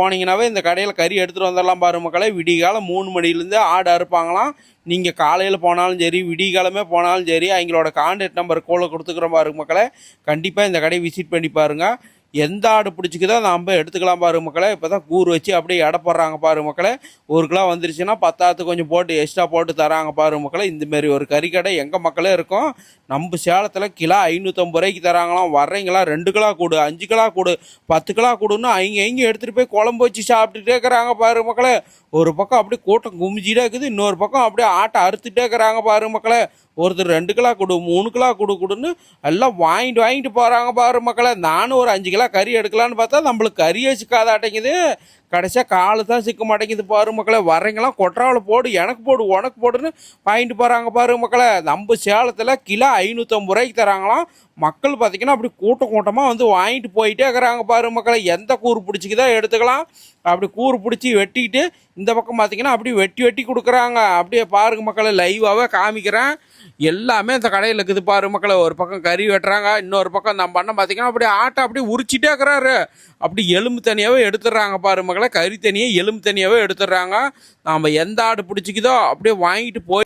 போனீங்கன்னாவே இந்த கடையில் கறி எடுத்துகிட்டு வந்துடலாம் பாருங்க மக்களே. விடிகாலம் 3 மணிலேருந்து ஆடு அறுப்பாங்களாம். நீங்கள் காலையில் போனாலும் சரி, விடிகாலமே போனாலும் சரி, அவங்களோட கான்டாக்ட் நம்பர் கோலை கொடுத்துக்குற பாருங்க மக்களே. கண்டிப்பாக இந்த கடையை விசிட் பண்ணி பாருங்கள். எந்த ஆடு பிடிச்சிக்குதோ நம்ம எடுத்துக்கலாம் பாருங்க மக்களே. இப்போ தான் கூறு வச்சு அப்படியே எடை போடுறாங்க பாருங்க மக்களே. 1 கிலோ வந்துருச்சுன்னா 10 கொஞ்சம் போட்டு எக்ஸ்ட்ரா போட்டு தராங்க பாருங்க மக்களே. இந்தமாரி ஒரு கறிக்கடை எங்கள் மக்களே இருக்கும். நம்ம சேலத்தில் கிலோ 550 ரூபாய்க்கு தராங்களாம். வர்றீங்களா 2 கிலோ கூடு, 5 கிலோ கூடு, 10 கிலோ கூடுன்னு அவங்க எடுத்துகிட்டு போய் குழம்பு வச்சு சாப்பிட்டுட்டே இருக்கிறாங்க பாருங்க மக்களே. ஒரு பக்கம் அப்படியே கூட்டம் குமிஞ்சிட்டே இருக்குது, இன்னொரு பக்கம் அப்படியே ஆட்டை அறுத்துட்டே இருக்கிறாங்க பாருங்க மக்களே. ஒருத்தர் 2 கிலோ கொடு, 3 கிலோ கொடுன்னு எல்லாம் வாங்கிட்டு போகிறாங்க பாரு மக்களே. நானும் ஒரு 5 கிலோ கறி எடுக்கலான்னு பார்த்தா நம்மளுக்கு கறியே சிக்காதாட்டேங்குது. கடைசியாக காலு தான் சிக்க மாட்டேங்குது பாரு மக்களே. வர்றீங்களாம் கொற்றாவில் போடு, எனக்கு போடு, உனக்கு போடுன்னு வாங்கிட்டு போகிறாங்க பாரு மக்களே. நம்ம சேலத்தில் கிலோ 550 ரூபாய்க்கு தராங்களாம். மக்கள் பார்த்திங்கன்னா அப்படி கூட்டமாக வந்து வாங்கிட்டு போயிட்டே இருக்கிறாங்க பாரு மக்களே. எந்த கூறு பிடிச்சிக்குதோ எடுத்துக்கலாம். அப்படி கூறு பிடிச்சி வெட்டிக்கிட்டு இந்த பக்கம் பார்த்திங்கன்னா அப்படி வெட்டி கொடுக்குறாங்க. அப்படியே பாருங்க மக்களே, லைவாகவே காமிக்கிறேன். எல்லாமே இந்த கடையில் இருக்குது பாரு மக்களே. ஒரு பக்கம் கறி வெட்டுறாங்க, இன்னொரு பக்கம் நம்ம அண்ணன் பார்த்திங்கன்னா அப்படியே ஆட்டை அப்படியே உரிச்சிட்டே இருக்கிறாரு. அப்படி எலும்பு தனியாகவே எடுத்துடுறாங்க பாரு மக்களே. கறி தனியாக எலும்பு தனியாகவே எடுத்துடுறாங்க. நாம் எந்த ஆடு பிடிச்சிக்குதோ அப்படியே வாங்கிட்டு போய்